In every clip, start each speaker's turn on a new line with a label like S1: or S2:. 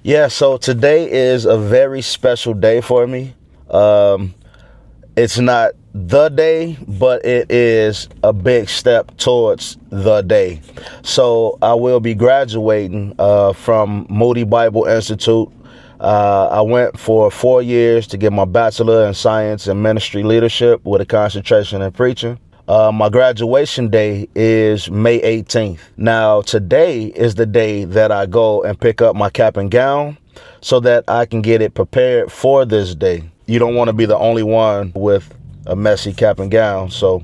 S1: Yeah, so today is a very special day for me. Um, it's not the day, but it is a big step towards the day. So I will be graduating from Moody Bible Institute. I went for 4 years to get my bachelor in science and ministry leadership with a concentration in preaching. My graduation day is May 18th. Now, today is the day that I go and pick up my cap and gown so that I can get it prepared for this day. You don't want to be the only one with a messy cap and gown. So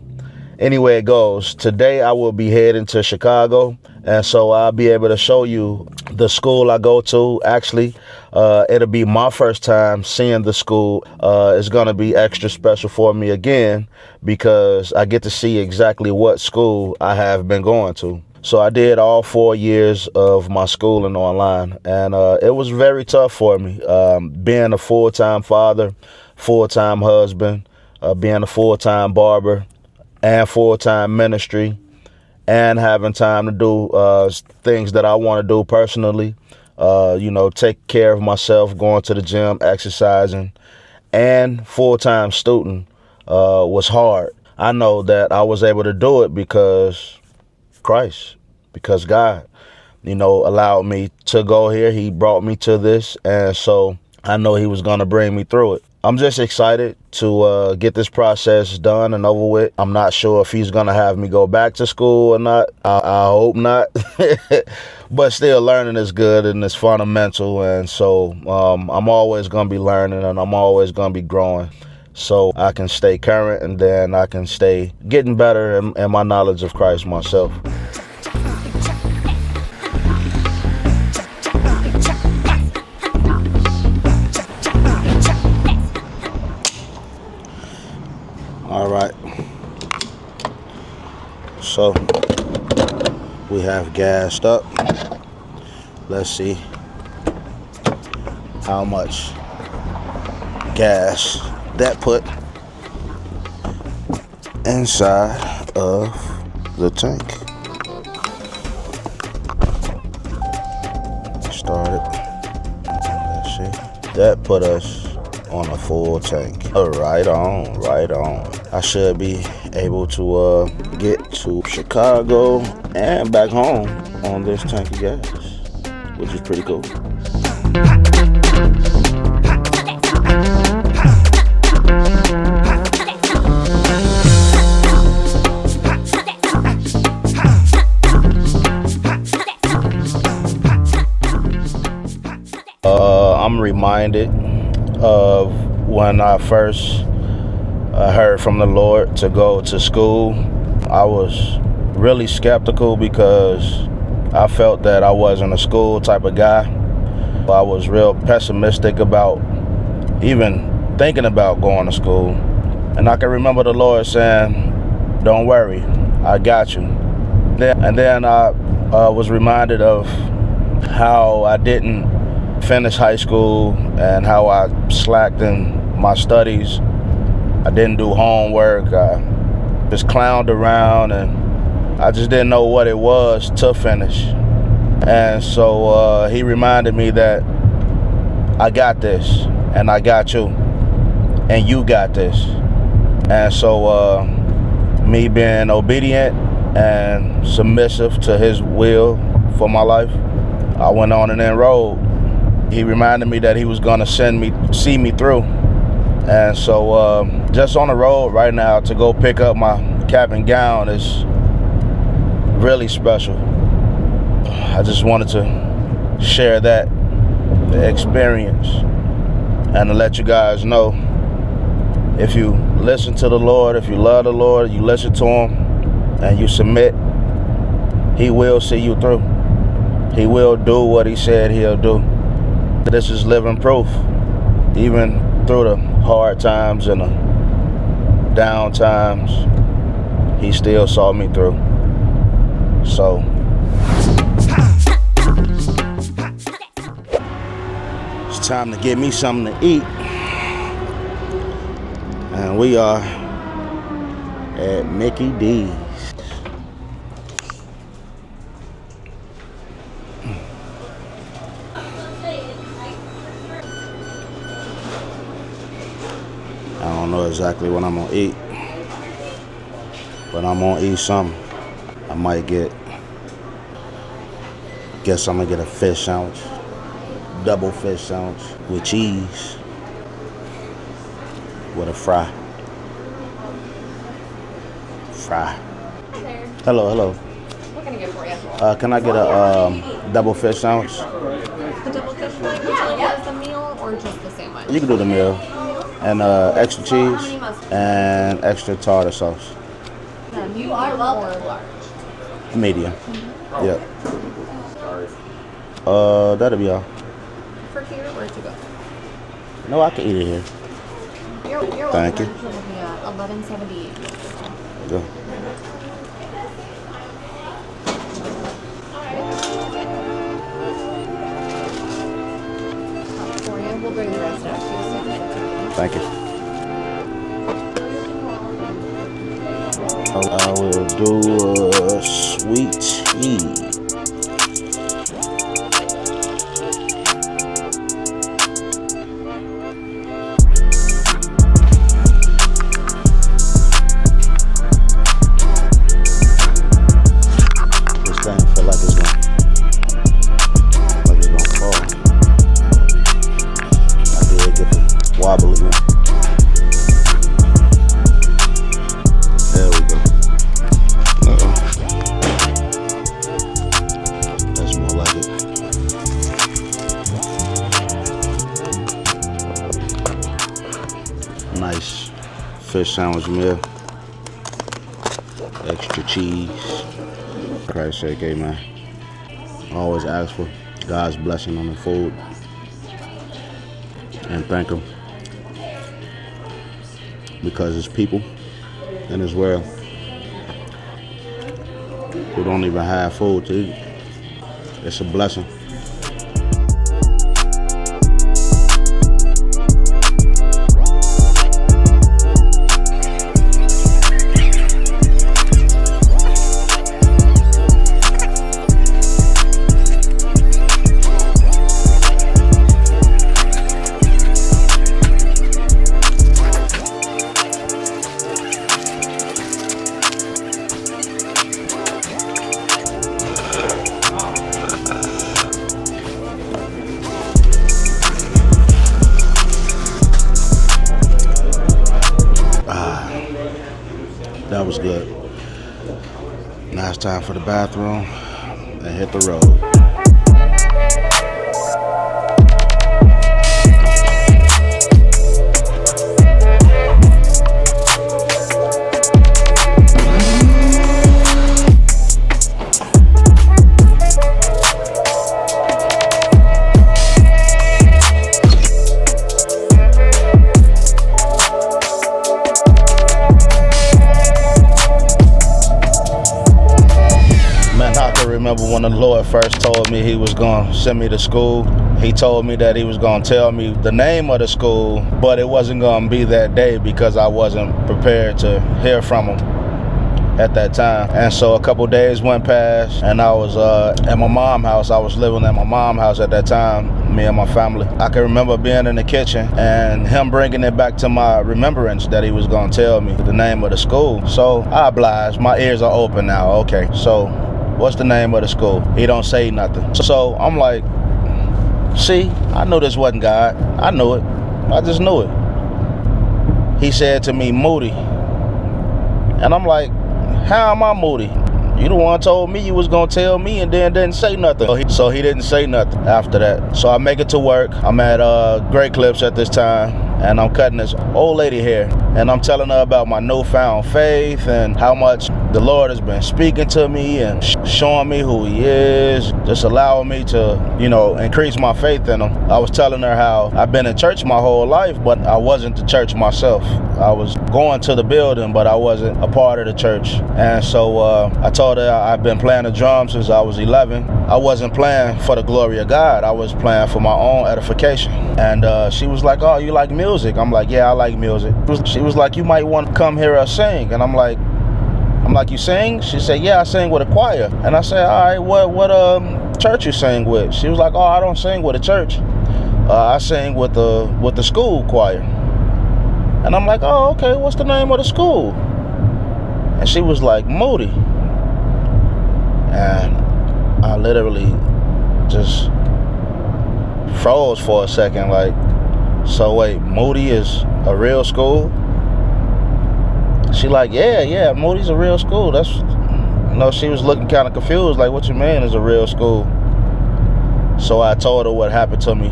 S1: anyway it goes, today I will be heading to Chicago, and so I'll be able to show you the school I go to. Actually, it'll be my first time seeing the school. It's going to be extra special for me again because I get to see exactly what school I have been going to. So I did all 4 years of my schooling online, and it was very tough for me, being a full-time father, full-time husband, being a full-time barber, and full-time ministry, and having time to do things that I want to do personally. Take care of myself, going to the gym, exercising, and full-time student was hard. I know that I was able to do it because Christ, because God, allowed me to go here. He brought me to this, and so I know he was going to bring me through it. I'm just excited to get this process done and over with. I'm not sure if he's going to have me go back to school or not. I hope not. But still, learning is good and it's fundamental. And so I'm always going to be learning and I'm always going to be growing so I can stay current and then I can stay getting better in my knowledge of Christ myself. All right, so we have gassed up. Let's see how much gas that put inside of the tank. Started. Let's see. That put us on a full tank. Right on, right on. I should be able to get to Chicago and back home on this tank of gas, which is pretty cool. I'm reminded of when I first heard from the Lord to go to school. I was really skeptical because I felt that I wasn't a school type of guy. I was real pessimistic about even thinking about going to school. And I can remember the Lord saying, "Don't worry, I got you." And then I was reminded of how I didn't finish high school and how I slacked in my studies. I didn't do homework. I just clowned around and I just didn't know what it was to finish. And so he reminded me that I got this and I got you and you got this. And so me being obedient and submissive to his will for my life, I went on and enrolled. He reminded me that he was going to see me through. And so just on the road right now to go pick up my cap and gown is really special. I just wanted to share that experience and to let you guys know, if you listen to the Lord, if you love the Lord, you listen to him and you submit, he will see you through. He will do what he said he'll do. This is living proof. Even through the hard times and the down times, he still saw me through. So it's time to get me something to eat. And we are at Mickey D's. don't know exactly what I'm gonna eat, but I'm gonna eat something. I might guess I'm gonna get a fish sandwich, double fish sandwich with cheese, with a fry. Hi there. Hello.
S2: What can I get for you?
S1: Can I get a double fish sandwich?
S2: The double fish one, as a meal or just the sandwich?
S1: You can do the meal. And extra cheese and extra tartar sauce.
S2: You are large.
S1: Medium. Yep. That'll be all.
S2: For here or to go?
S1: No, I can eat it here.
S2: You're
S1: Thank you.
S2: You're looking at $11.78.
S1: Go.
S2: For you, we'll bring the rest out to you.
S1: Thank you. I will do a sweet tea. Wobbly one. There we go. That's more like it. Nice fish sandwich meal. Extra cheese. Christ's sake, man. Always ask for God's blessing on the food and thank Him. Because there's people in this world who don't even have food to eat. It's a blessing. That was good. Now it's time for the bathroom and hit the road. Remember when the Lord first told me He was going to send me to school, He told me that He was going to tell me the name of the school, but it wasn't going to be that day because I wasn't prepared to hear from Him at that time. And so a couple days went past and I was at my mom's house. I was living at my mom's house at that time, me and my family. I can remember being in the kitchen and Him bringing it back to my remembrance that He was going to tell me the name of the school. So I obliged. My ears are open now. Okay, so what's the name of the school? He don't say nothing. So I'm like, see, I knew this wasn't God. I knew it. I just knew it. He said to me, Moody. And I'm like, how am I Moody? You the one told me you was gonna tell me and then didn't say nothing. So he didn't say nothing after that. So I make it to work. I'm at Great Clips at this time and I'm cutting this old lady hair. And I'm telling her about my newfound faith and how much the Lord has been speaking to me and showing me who He is, just allowing me to, increase my faith in Him. I was telling her how I've been in church my whole life, but I wasn't the church myself. I was going to the building, but I wasn't a part of the church. And so I told her I've been playing the drums since I was 11. I wasn't playing for the glory of God. I was playing for my own edification. And she was like, oh, you like music? I'm like, yeah, I like music. She was like, you might want to come hear us sing. And I'm like, you sing? She said, yeah, I sing with a choir. And I said, all right, what church you sing with? She was like, oh, I don't sing with a church. I sing with the school choir. And I'm like, oh, okay, what's the name of the school? And she was like, Moody. And I literally just froze for a second, like, so wait, Moody is a real school? She like, yeah, Moody's a real school. That's, she was looking kind of confused, like, what you mean is a real school? So I told her what happened to me,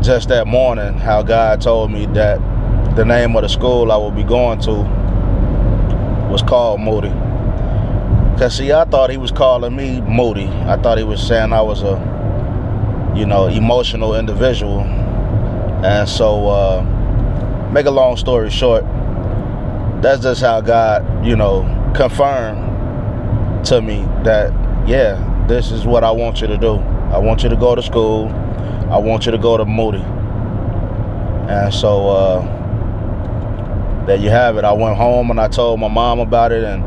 S1: just that morning, how God told me that the name of the school I will be going to was called Moody. Because, see, I thought he was calling me Moody. I thought he was saying I was a, emotional individual. And so, make a long story short, that's just how God, confirmed to me that, yeah, this is what I want you to do. I want you to go to school. I want you to go to Moody. And so, there you have it. I went home and I told my mom about it, and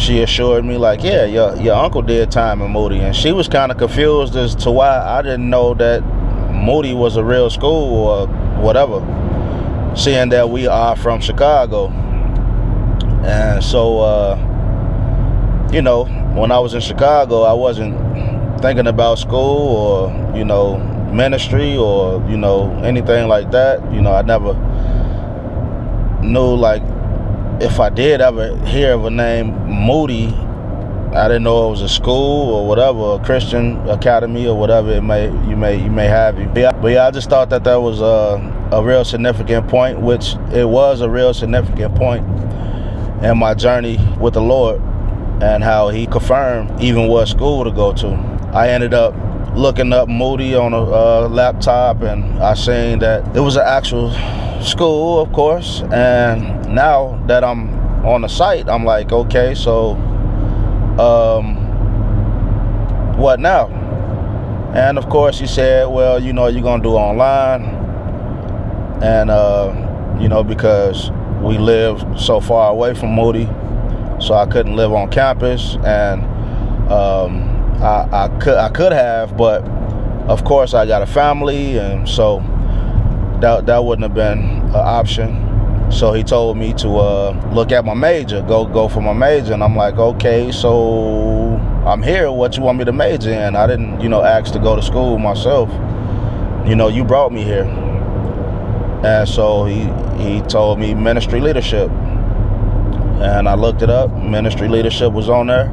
S1: she assured me, like, yeah, your uncle did time in Moody. And she was kind of confused as to why I didn't know that Moody was a real school or whatever, seeing that we are from Chicago. And so, when I was in Chicago, I wasn't thinking about school or, ministry or, anything like that. I never knew, like, if I did ever hear of a name Moody, I didn't know it was a school or whatever, a Christian academy or whatever you may have. But yeah, I just thought that was a real significant point, which it was a real significant point in my journey with the Lord, and how he confirmed even what school to go to. I ended up looking up Moody on a laptop, and I seen that it was an actual school, of course. And now that I'm on the site, I'm like, okay, so what now? And of course he said, well, you're gonna do online, and because we live so far away from Moody, so I couldn't live on campus. And I could have, but of course I got a family, and so that wouldn't have been an option. So he told me to look at my major, go for my major. And I'm like, okay, so I'm here, what you want me to major in? I didn't ask to go to school myself. You brought me here. And so he told me ministry leadership, and I looked it up. Ministry leadership was on there.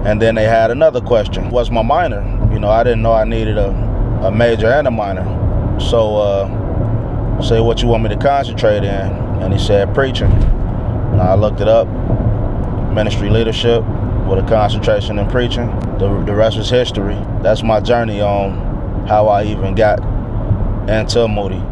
S1: And then they had another question, what's my minor? I didn't know I needed a major and a minor. So say what you want me to concentrate in. And he said preaching. And I looked it up, ministry leadership with a concentration in preaching. The rest was history. That's my journey on how I even got into Moody.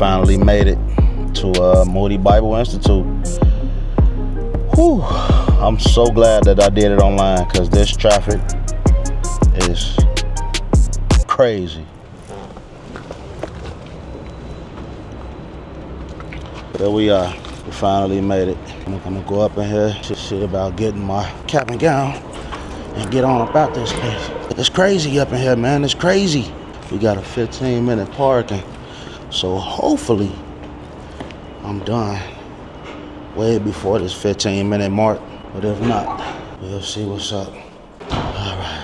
S1: Finally made it to Moody Bible Institute. Whew. I'm so glad that I did it online, because this traffic is crazy. There we are. We finally made it. I'm gonna go up in here, see about getting my cap and gown and get on about this place. It's crazy up in here, man. It's crazy. We got a 15-minute parking. So hopefully I'm done way before this 15-minute mark. But if not, we'll see what's up. All right.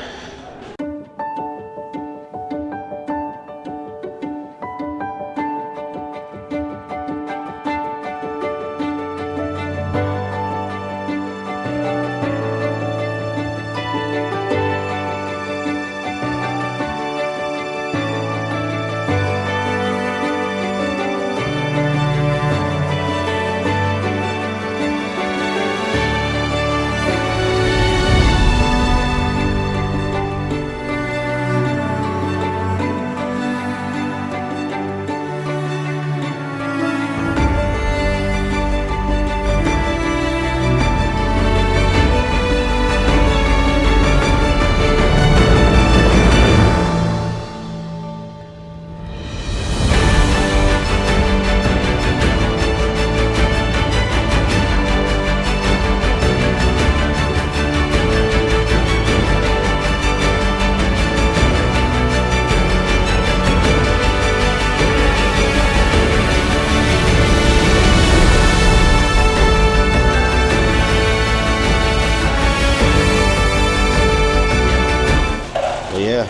S1: Yeah,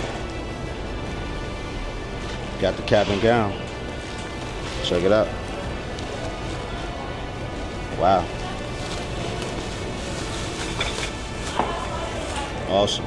S1: got the cap and gown. Check it out. Wow. Awesome.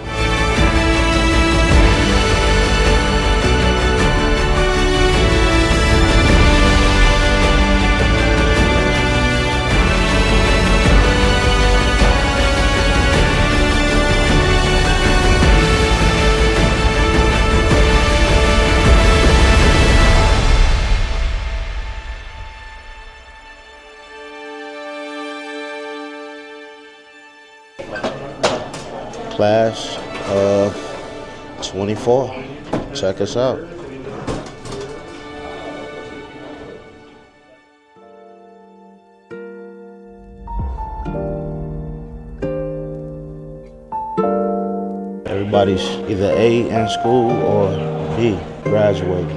S1: Class of 24. Check us out. Everybody's either A in school or B graduating.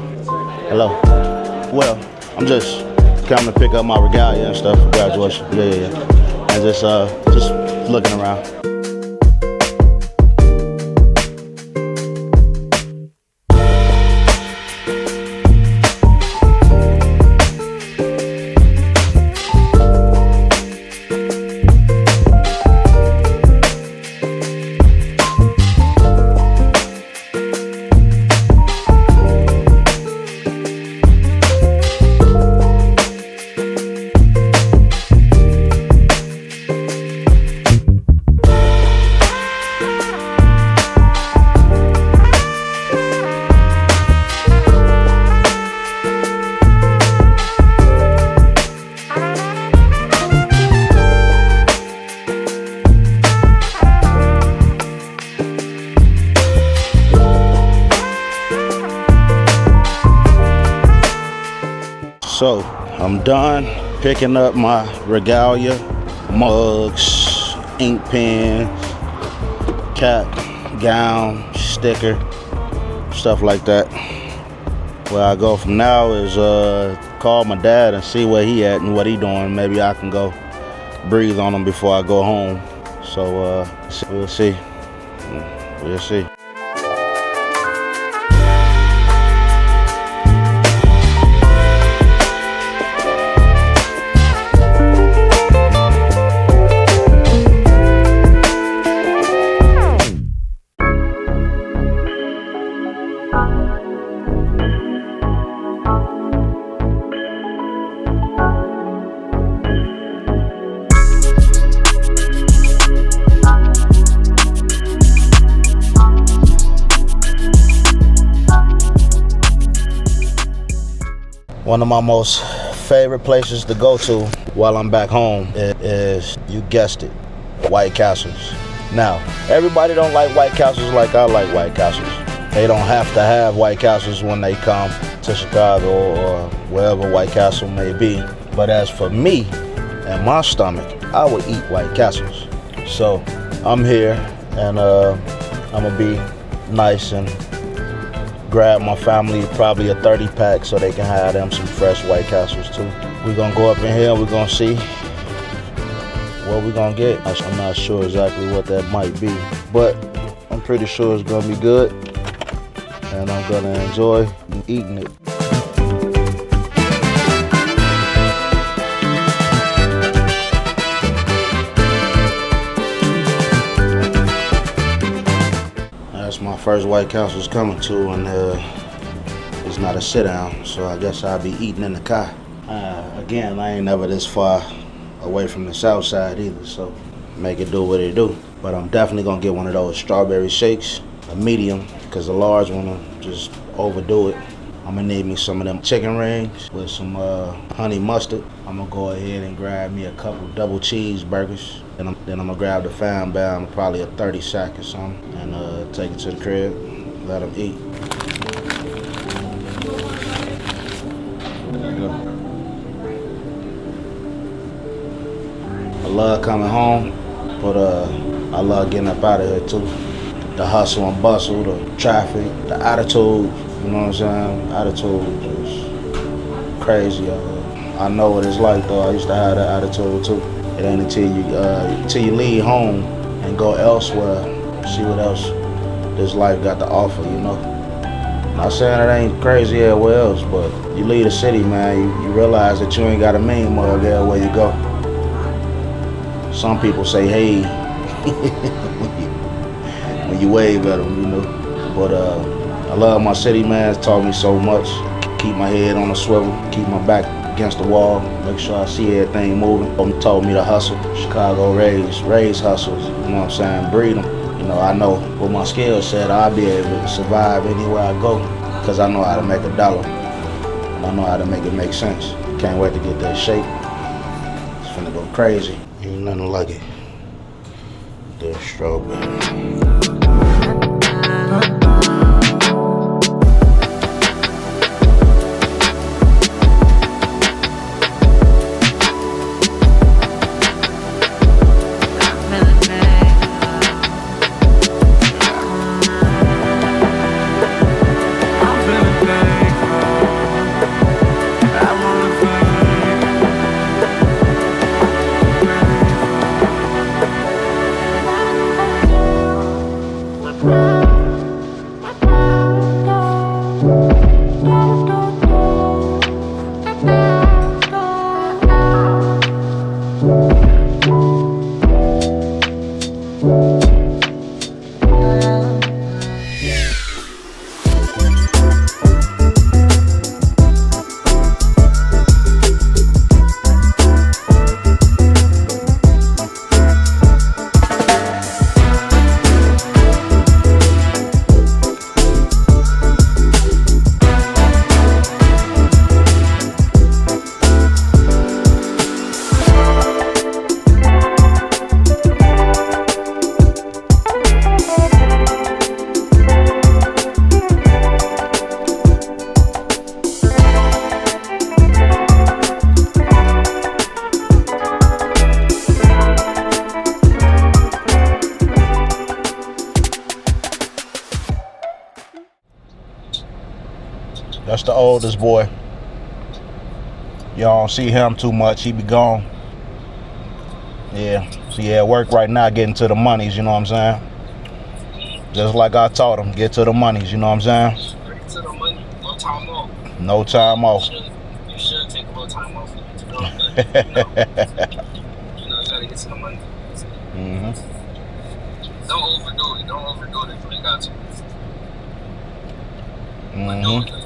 S1: Hello. Well, I'm just coming to pick up my regalia and stuff for graduation. Yeah. And just looking around. So I'm done picking up my regalia, mugs, ink pens, cap, gown, sticker, stuff like that. Where I go from now is call my dad and see where he at and what he doing. Maybe I can go breathe on him before I go home. So we'll see. We'll see. One of my most favorite places to go to while I'm back home is, you guessed it, White Castles. Now, everybody don't like White Castles like I like White Castles. They don't have to have White Castles when they come to Chicago or wherever White Castle may be. But as for me and my stomach, I would eat White Castles. So I'm here and I'm gonna be nice and grab my family probably a 30 pack so they can have them some fresh White Castles too. We're gonna go up in here, we're gonna see what we're gonna get. I'm not sure exactly what that might be, but I'm pretty sure it's gonna be good and I'm gonna enjoy eating it. That's my first White Castle's coming to, and it's not a sit down, so I guess I'll be eating in the car. Again, I ain't never this far away from the south side either, so make it do what it do. But I'm definitely gonna get one of those strawberry shakes, a medium, because the large one will just overdo it. I'm gonna need me some of them chicken rings with some honey mustard. I'm gonna go ahead and grab me a couple double cheeseburgers. Then I'm gonna grab the fam bam, probably a 30 sack or something, and take it to the crib, let them eat. There you go. I love coming home, but I love getting up out of here too. The hustle and bustle, the traffic, the attitude, you know what I'm saying? Attitude is crazy. I know what it's like though. I used to have that attitude too. It ain't until you leave home and go elsewhere, see what else this life got to offer, you know? Not saying it ain't crazy everywhere else, but you leave the city, man, you realize that you ain't got a mean mug everywhere you go. Some people say, hey, when you wave at them, you know? But I love my city, man. It's taught me so much. Keep my head on a swivel, keep my back against the wall, make sure I see everything moving. Told me to hustle. Chicago raise hustles, you know what I'm saying? Breed them. You know, I know with my skill set, I'll be able to survive anywhere I go because I know how to make a dollar. And I know how to make it make sense. Can't wait to get that shake. It's finna go crazy. Ain't nothing like it. The strawberry. That's the oldest boy. Y'all don't see him too much. He be gone. Yeah. So yeah, at work right now getting to the monies, you know what I'm saying? Just like I taught him, get to the monies, you know what I'm saying?
S3: Get to the money, no time off.
S1: No time off.
S3: You should take a little time off. You know, try to get to the money.
S1: Mm-hmm.
S3: Don't overdo it. Don't overdo it if you got to.
S1: Mm-hmm.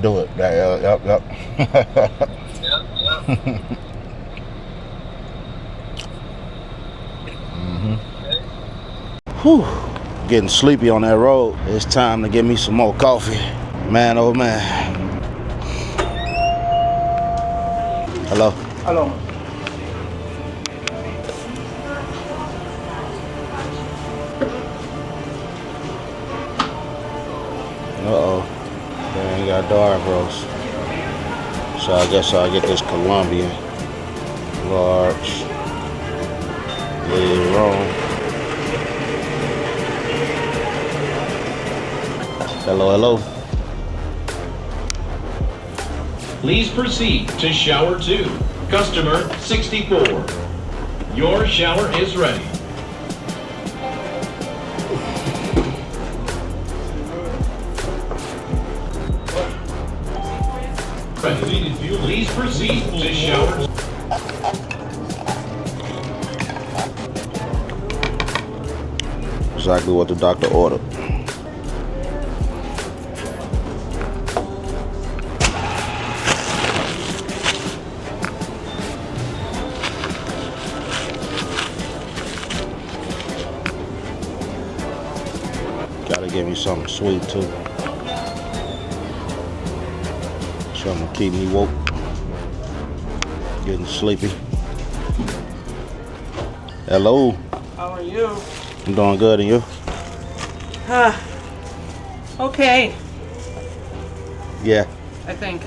S3: Do it.
S1: Yep.
S3: Yep.
S1: Mm-hmm. Whew. Getting sleepy on that road. It's time to get me some more coffee. Man, oh man. Hello.
S4: Hello.
S1: Uh-oh. They ain't got dark roast. So I guess I'll get this Colombian. Large. Medium wrong. Hello, hello.
S4: Please proceed to shower 2. Customer 64. Your shower is ready. Please proceed to shower.
S1: Exactly what the doctor ordered. Gotta give me something sweet too. Something to keep me woke. Getting sleepy. Hello.
S5: How are you?
S1: I'm doing good, and you?
S5: Okay,
S1: Yeah.
S5: I think.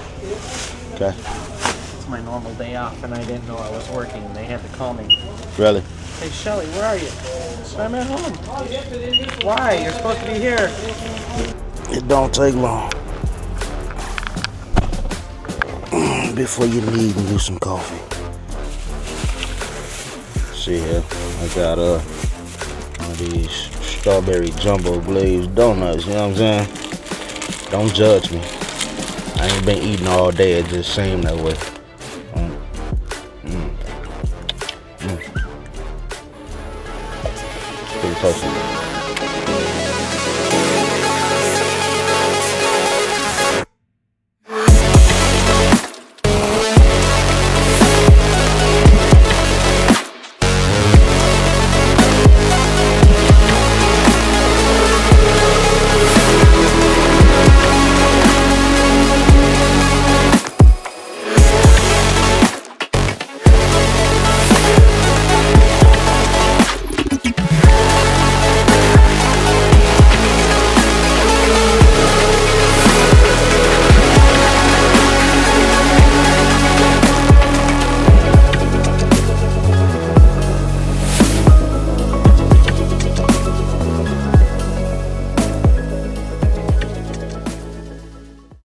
S1: Okay.
S5: It's my normal day off and I didn't know I was working and they had to call me.
S1: Really?
S5: Hey Shelly, where are you? I said, I'm at home. Why? You're supposed to be here.
S1: It don't take long. Before you leave and do some coffee. See here, I got one of these strawberry jumbo glazed donuts, you know what I'm saying? Don't judge me. I ain't been eating all day, it just seemed that way. Pretty tasty.